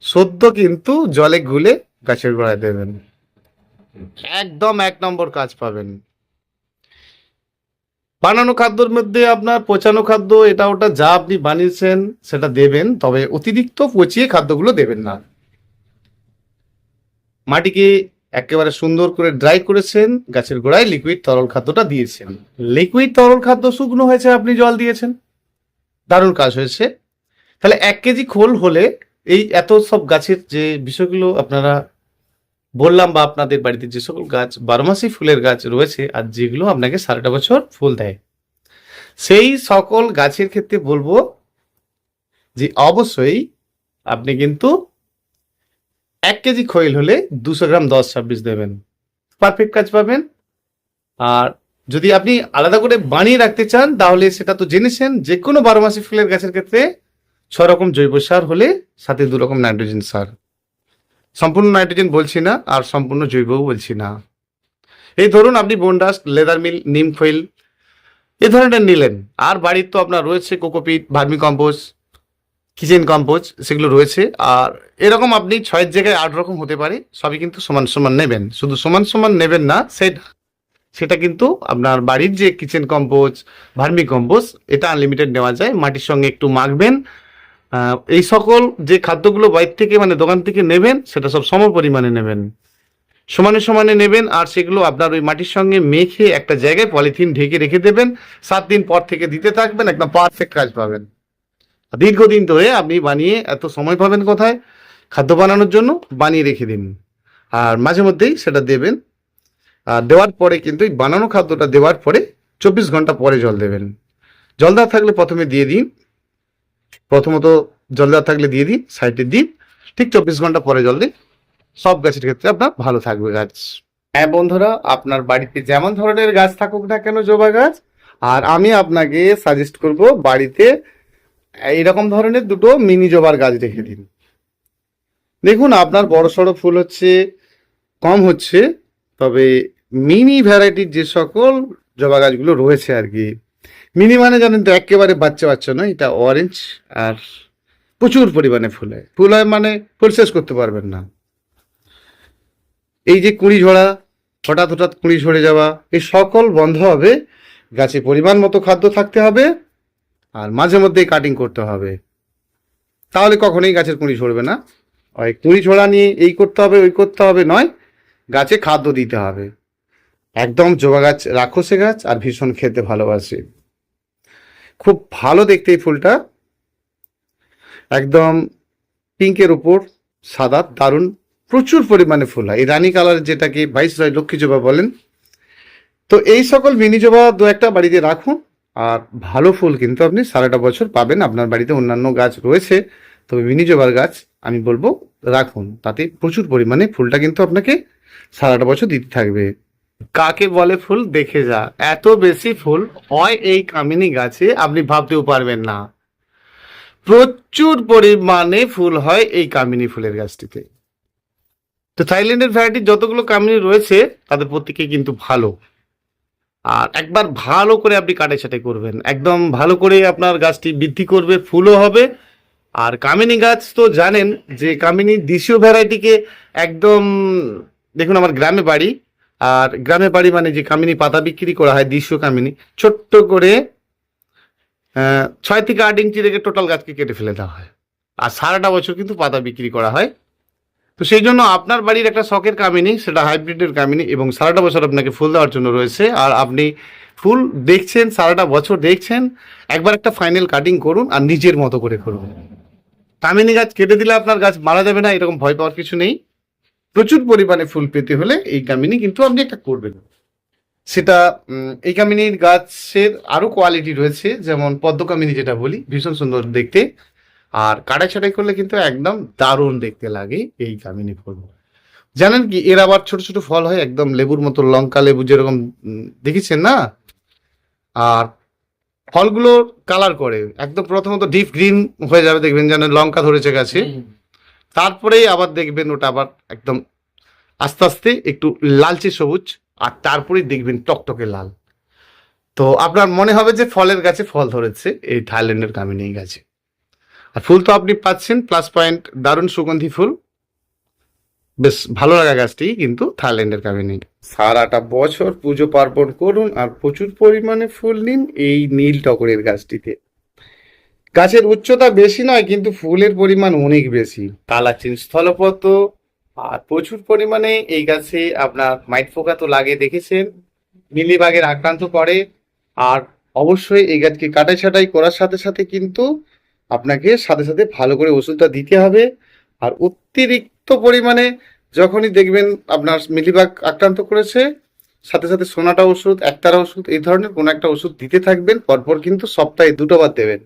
সদ্য কিন্তু জলে গুলে গাছের গোড়ায় দেবেন, একদম 1 নম্বর কাজ পাবেন। বানানো খাদ্যর মধ্যে আপনার পচানো খাদ্য এটা ওটা যা আপনি বানিয়েছেন সেটা দেবেন, তবে অতিরিক্ত পচিয়ে খাদ্যগুলো দেবেন না। মাটিকে একেবারে সুন্দর করে ড্রাই করেছেন, গাছের গোড়ায় লিকুইড তরল খাদ্যটা দিয়েছেন। লিকুইড তরল খাদ্য শুকনো হয়েছে, আপনি জল দিয়েছেন, দারুণ কাজ হয়েছে। তাহলে 1 কেজি খোল হলে এই এত সব গাছের যে বিষয়গুলো আপনারা বললাম, বা আপনাদের বাড়িতে যে সকল গাছ 12 মাসই ফুলের গাছ রয়েছে আর যেগুলো আপনাকে সারাটা বছর ফুল দেয়, সেই সকল গাছের ক্ষেত্রে বলবো যে অবশ্যই আপনি কিন্তু 1 কেজি খৈল হলে 200 গ্রাম 10-26 দেবেন, পারফেক্ট কাজ পাবেন। আর যদি আপনি আলাদা করে বানিয়ে রাখতে চান তাহলে সেটা তো জেনেছেন, যে কোনো 12 মাসি ফুলের গাছের ক্ষেত্রে 6 রকম জৈব সার হলে সাথে 2 রকম নাইট্রোজেন সার, সম্পূর্ণ নাইট্রোজেন বলছি না আর সম্পূর্ণ জৈবও বলছি না। এই ধরুন আপনি বোনডাস্ট, লেদার মিল, নিম খৈল এ ধরনের নিলেন, আর বাড়ির তো আপনার রয়েছে cocopeat, vermi compost, kitchen compost, সেগুলো রয়েছে। আর এরকম আপনি 6-এর জায়গায় 8 রকম হতে পারে, সবই কিন্তু সমান সমান নেবেন। শুধু সমান সমান নেবেন না, সেটা কিন্তু আপনার বাড়ির যে কিচেন কম্পোস্ট, ভার্মি কম্পোস্ট, এটা আনলিমিটেড নেওয়া যায়। মাটির সঙ্গে একটু মাখবেন। এই সকল যে খাদ্যগুলো বাইরে থেকে মানে দোকান থেকে নেবেন সেটা সব সম পরিমাণে নেবেন, সমানে সমানে নেবেন। আর সেগুলো আপনার ওই মাটির সঙ্গে মেখে একটা জায়গায় পলিথিন ঢেকে রেখে দেবেন, 7 দিন পর থেকে দিতে থাকবেন, একদম পারফেক্ট কাজ পাবেন। দীর্ঘদিন ধরে আপনি বানিয়ে এত সময় পাবেন কোথায় খাদ্য বানানোর জন্য, বানিয়ে রেখে দিন আর মাঝে মধ্যেই সেটা দেবেন। আর দেওয়ার পরে কিন্তু এই বানানো খাদ্যটা দেওয়ার পরে 24 ঘন্টা পরে জল দেবেন। জল দেওয়া থাকলে প্রথমে দিয়ে দিন, প্রথমত জল দেওয়া থাকলে দিয়ে দিন, সাইডে দিন, ঠিক 24 ঘন্টা পরে জল দিন। সব গাছের ক্ষেত্রে আপনার ভালো থাকবে গাছ। হ্যাঁ বন্ধুরা, আপনার বাড়িতে যেমন ধরনের গাছ থাকুক না কেন, জবা গাছ, আর আমি আপনাকে সাজেস্ট করব বাড়িতে এইরকম ধরনের 2টো মিনি জবার গাছ রেখে দিন। দেখুন আপনার বড় সড়ো ফুল হচ্ছে, কম হচ্ছে, তবে মিনি ভ্যারাইটির যে সকল জবা গাছগুলো রয়েছে আর কি, মিনি মানে জানেন তো একেবারে বাচ্চা বাচ্চা নয়, এটা অরেঞ্জ আর প্রচুর পরিমাণে ফুল হয় মানে ফুল শেষ করতে পারবেন না। এই যে কুঁড়ি ঝরা, হঠাৎ হঠাৎ কুঁড়ি ঝরে যাওয়া, এই সকল বন্ধ হবে। গাছে পরিমাণ মতো খাদ্য থাকতে হবে আর মাঝে মধ্যেই কাটিং করতে হবে, তাহলে কখনোই গাছের কুঁড়ি ঝরবে না। ওই কুঁড়ি ঝরা নিয়ে এই করতে হবে ওই করতে হবে নয়, গাছে খাদ্য দিতে হবে। একদম জবা গাছ রাক্ষসে গাছ, আর ভীষণ খেতে ভালোবাসে, খুব ভালো দেখতে এই ফুলটা, একদম পিঙ্কের উপর সাদা, দারুণ প্রচুর পরিমাণে ফুল হয়। এই রানী কালার যেটাকে 22 লক্ষ্মী জবা বলেন। তো এই সকল মিনি জবা 2-1টা বাড়িতে রাখুন, আর ভালো ফুল কিন্তু আপনি সারাটা বছর পাবেন। আপনার বাড়িতে অন্যান্য গাছ রয়েছে, তবে মিনি জবার গাছ আমি বলবো রাখুন, তাতে প্রচুর পরিমাণে ফুলটা কিন্তু আপনাকে সারাটা বছর দিতে থাকবে। কাকে বলে ফুল দেখে যা, এত বেশি ফুল হয় এই কামিনী গাছে আপনি ভাবতেও পারবেন না। প্রচুর পরিমাণে ফুল হয় এই কামিনী ফুলের গাছটিতে। তো থাইল্যান্ডের ভ্যারাইটির যতগুলো কামিনী রয়েছে তাদের প্রত্যেকে কিন্তু ভালো। আর একবার ভালো করে আপনি কাটে ছাঁটাই করবেন, একদম ভালো করে আপনার গাছটি বৃদ্ধি করবে, ফুলও হবে। আর কামিনী গাছ তো জানেন যে কামিনী দেশীয় ভ্যারাইটিকে একদম, দেখুন আমার গ্রামে বাড়ি, আর গ্রামে বাড়ি মানে যে কামিনী পাতা বিক্রি করা হয় দেশীয় কামিনী, ছোট্ট করে 6 থেকে 8 ইঞ্চি রেখে টোটাল গাছকে কেটে ফেলে দেওয়া হয়, আর সারাটা বছর কিন্তু পাতা বিক্রি করা হয়। তো সেই জন্য আপনার বাড়ির একটা শখের কামিনী, সেটা হাইব্রিডের কামিনী, এবং সারাটা বছর আপনাকে ফুল দেওয়ার জন্য রয়েছে। আর আপনি ফুল দেখছেন, সারাটা বছর দেখছেন, একবার একটা ফাইনাল কাটিং করুন আর নিজের মতো করে করুন। কামিনী গাছ কেটে দিলে আপনার গাছ মারা যাবে না, এরকম ভয় পাওয়ার কিছু নেই। প্রচুর পরিমাণে ফুল পেতে হলে এই কামিনী কিন্তু আপনি একটা করবেন। সেটা এই কামিনীর গাছের আরো কোয়ালিটি রয়েছে, যেমন পদ্ম কামিনী যেটা বলি, ভীষণ সুন্দর দেখতে। আর কাটাই ছাটাই করলে কিন্তু একদম দারুণ দেখতে লাগে এই কামিনী ফুল। জানেন কি, এর আবার ছোট ছোট ফল হয়, একদম লেবুর মতো, লঙ্কা লেবু যেরকম দেখেছেন না? আর ফলগুলোর কালার করে একদম প্রথমত ডিপ গ্রিন হয়ে যাবে, দেখবেন যেন লঙ্কা ধরেছে গাছে। তারপরেই আবার দেখবেন ওটা আবার একদম আস্তে আস্তে একটু লালচে সবুজ, আর তারপরেই দেখবেন টকটকে লাল। তো আপনার মনে হবে যে ফলের গাছে ফল ধরেছে এই থাইল্যান্ডের কামিনী গাছে। আর ফুল তো আপনি পাচ্ছেন, প্লাস পয়েন্ট দারুণ সুগন্ধি ফুল, বেশ ভালো লাগা গাছটি কিন্তু থাইল্যান্ডের কামিনী। সারাটা বছর পুজো পার্বণ করুন আর প্রচুর পরিমাণে ফুল নিন এই নীল টগরের গাছটিতে। গাছের উচ্চতা বেশি নয় কিন্তু ফুলের পরিমাণ অনেক বেশি, কালাচিন স্থলপদ্ম। আর প্রচুর পরিমাণে এই গাছে আপনার মাইট পোকা তো লাগে দেখেছেন, মিলিবাগের আক্রান্ত করে। আর অবশ্যই এই গাছকে কাটাই ছাটাই করার সাথে সাথে কিন্তু আপনাকে সাথে সাথে ভালো করে ওষুধটা দিতে হবে। আর অতিরিক্ত পরিমাণে যখনই দেখবেন আপনার মিলিবাগ আক্রান্ত করেছে, সাথে সাথে সোনাটা ওষুধ, একতারা ওষুধ, এই ধরনের কোনো একটা ওষুধ দিতে থাকবেন। পরপর কিন্তু সপ্তাহে 2বার দেবেন,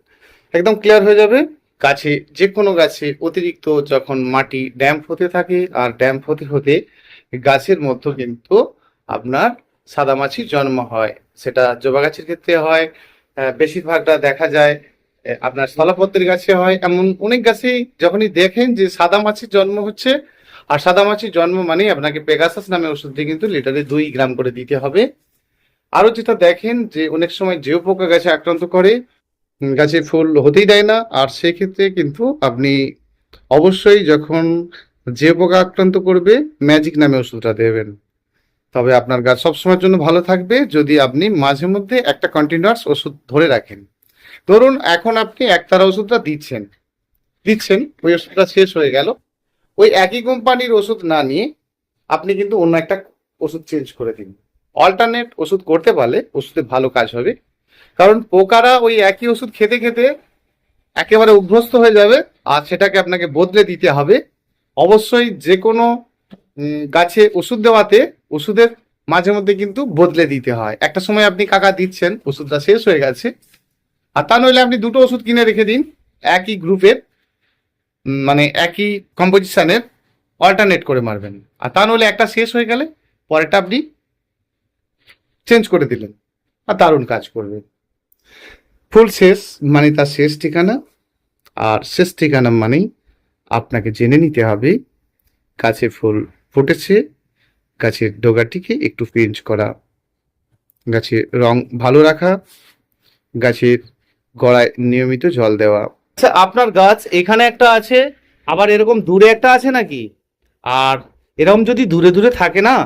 একদম ক্লিয়ার হয়ে যাবে। গাছে, যে কোনো গাছে অতিরিক্ত যখন মাটি ড্যাম্প হতে থাকে, আর ড্যাম্প হতে হতে গাছের মধ্যে কিন্তু আপনার সাদামাছির জন্ম হয়। সেটা জবা গাছের ক্ষেত্রে হয়, বেশিরভাগটা দেখা যায় আপনার স্থলপদ্মের গাছে হয়। এমন অনেক গাছেই যখনই দেখেন যে সাদামাছির জন্ম হচ্ছে, আর সাদামাছির জন্ম মানেই আপনাকে পেগাসাস নামে ওষুধটি কিন্তু লিটারে 2 গ্রাম করে দিতে হবে। আরো যেটা দেখেন যে অনেক সময় জিও পোকা গাছে আক্রান্ত করে, গাছে ফুল হতেই দেয় না। আর সেক্ষেত্রে কিন্তু আপনি অবশ্যই যখন যে পোকা আক্রান্ত করবে, ম্যাজিক নামে ওষুধটা দেবেন। তবে আপনার গাছ সবসময়ের জন্য ভালো থাকবে যদি আপনি মাঝে মধ্যে একটা কন্টিনিউয়াস ওষুধ ধরে রাখেন। ধরুন এখন আপনি একতারা ওষুধটা দিচ্ছেন দিচ্ছেন, ওই ওষুধটা শেষ হয়ে গেল, ওই একই কোম্পানির ওষুধ না নিয়ে আপনি কিন্তু অন্য একটা ওষুধ চেঞ্জ করে দিন। অল্টারনেট ওষুধ করতে পারলে ওষুধে ভালো কাজ হবে। কারণ পোকারা ওই একই ওষুধ খেতে খেতে একেবারে অভ্যস্ত হয়ে যাবে, আর সেটাকে আপনাকে বদলে দিতে হবে। অবশ্যই যে কোনো গাছে ওষুধ দেওয়াতে ওষুধের মাঝে মধ্যে কিন্তু বদলে দিতে হয়। একটা সময় আপনি কাকা দিচ্ছেন, ওষুধটা শেষ হয়ে গেছে, আর তা নইলে আপনি 2টো ওষুধ কিনে রেখে দিন একই গ্রুপের, মানে একই কম্পোজিশনের, অল্টারনেট করে মারবেন। আর তা নইলে একটা শেষ হয়ে গেলে পরেরটা আপনি চেঞ্জ করে দিলেন, আর দারুণ কাজ করবে। ফুল শেষ মানে তার শেষ ঠিকানা, আর শেষ ঠিকানা মানেই আপনাকে জেনে নিতে হবে গাছে ফুল ফুটেছে, গাছের ডগাটিকে একটু পিঞ্চ করা, গাছের রং ভালো রাখা, গাছের গোড়ায় নিয়মিত জল দেওয়া। আচ্ছা, আপনার গাছ এখানে একটা আছে, আবার এরকম দূরে একটা আছে নাকি? আর এরকম যদি দূরে দূরে থাকে না,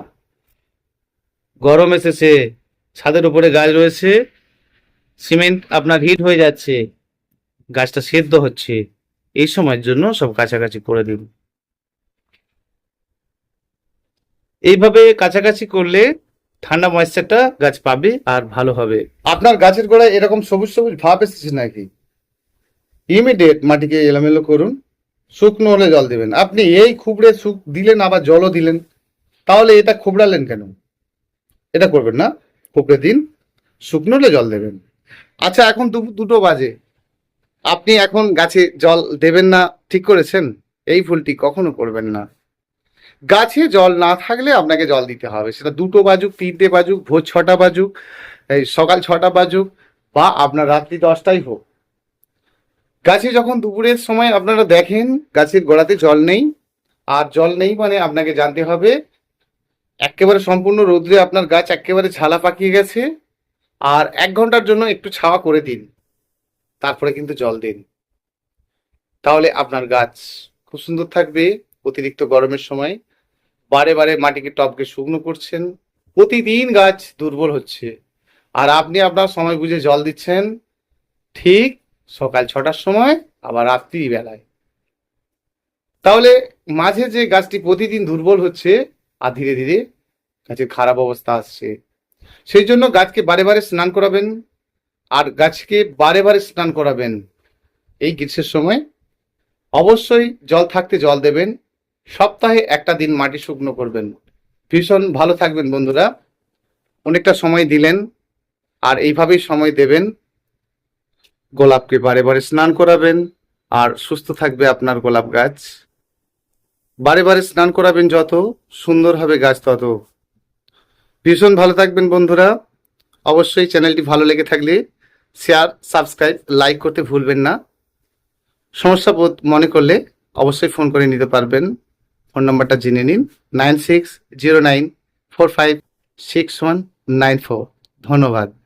গরম এসেছে, ছাদের উপরে গাছ রয়েছে, সিমেন্ট আপনার হিট হয়ে যাচ্ছে, গাছটা সেদ্ধ হচ্ছে, এই সময়ের জন্য সব কাছাকাছি করে দিন। এইভাবে কাছাকাছি করলে ঠান্ডা ময়েশ্চারটা গাছ পাবে আর ভালো হবে। আপনার গাছের গোড়ায় এরকম সবুজ সবুজ ভাব এসেছে নাকি? ইমিডিয়েট মাটিকে এলোমেলো করুন, শুকনো হলে জল দেবেন। আপনি এই খুবড়ে দিলেন আবার জলও দিলেন, তাহলে এটা খুবড়ালেন কেন? এটা করবেন না, খুবড়ে দিন, শুকনো হলে জল দেবেন। আচ্ছা, এখন 2টো বাজে, আপনি এখন গাছে জল দেবেন না ঠিক করেছেন? এই ভুলটি কখনো করবেন না। গাছে জল না থাকলে আপনাকে জল দিতে হবে, সেটা 2টো বাজুক, 3টে বাজুক, ভোর 6টা বাজুক, এই সকাল 6টা বাজুক, বা আপনার রাত্রি 10টাই হোক। গাছে যখন দুপুরের সময় আপনারা দেখেন গাছের গোড়াতে জল নেই, আর জল নেই মানে আপনাকে জানতে হবে একেবারে সম্পূর্ণ রোদ্রে আপনার গাছ একেবারে ঝালা পাকিয়ে গেছে। আর 1 ঘন্টার জন্য একটু ছাওয়া করে দিন, তারপরে কিন্তু জল দিন, তাহলে আপনার গাছ খুব সুন্দর থাকবে। অতিরিক্ত গরমের সময় বারে বারে মাটিকে টপকে শুকনো করছেন, প্রতিদিন গাছ দুর্বল হচ্ছে। আর আপনি আপনার সময় বুঝে জল দিচ্ছেন, ঠিক সকাল 6টার সময়, আবার রাত্রি বেলায়। তাহলে মাঝে যে গাছটি প্রতিদিন দুর্বল হচ্ছে আর ধীরে ধীরে গাছের খারাপ অবস্থা আসছে, সেই জন্য গাছকে বারে বারে স্নান করাবেন, আর গাছকে বারে বারে স্নান করাবেন। এই গ্রীষ্মের সময় অবশ্যই জল থাকতে জল দেবেন, সপ্তাহে একটা দিন মাটি শুকনো করবেন। ভীষণ ভালো থাকবেন বন্ধুরা। অনেকটা সময় দিলেন, আর এইভাবেই সময় দেবেন। গোলাপকে বারে বারে স্নান করাবেন, আর সুস্থ থাকবে আপনার গোলাপ গাছ। বারে বারে স্নান করাবেন, যত সুন্দর হবে গাছ তত। ভীষণ ভালো থাকবেন বন্ধুরা। অবশ্যই চ্যানেলটি ভালো লেগে থাকলে শেয়ার, সাবস্ক্রাইব, লাইক করতে ভুলবেন না। সমস্যা বোধ মনে করলে অবশ্যই ফোন করে নিতে পারবেন। ফোন নাম্বারটা জেনে নিন, 9609456194। ধন্যবাদ।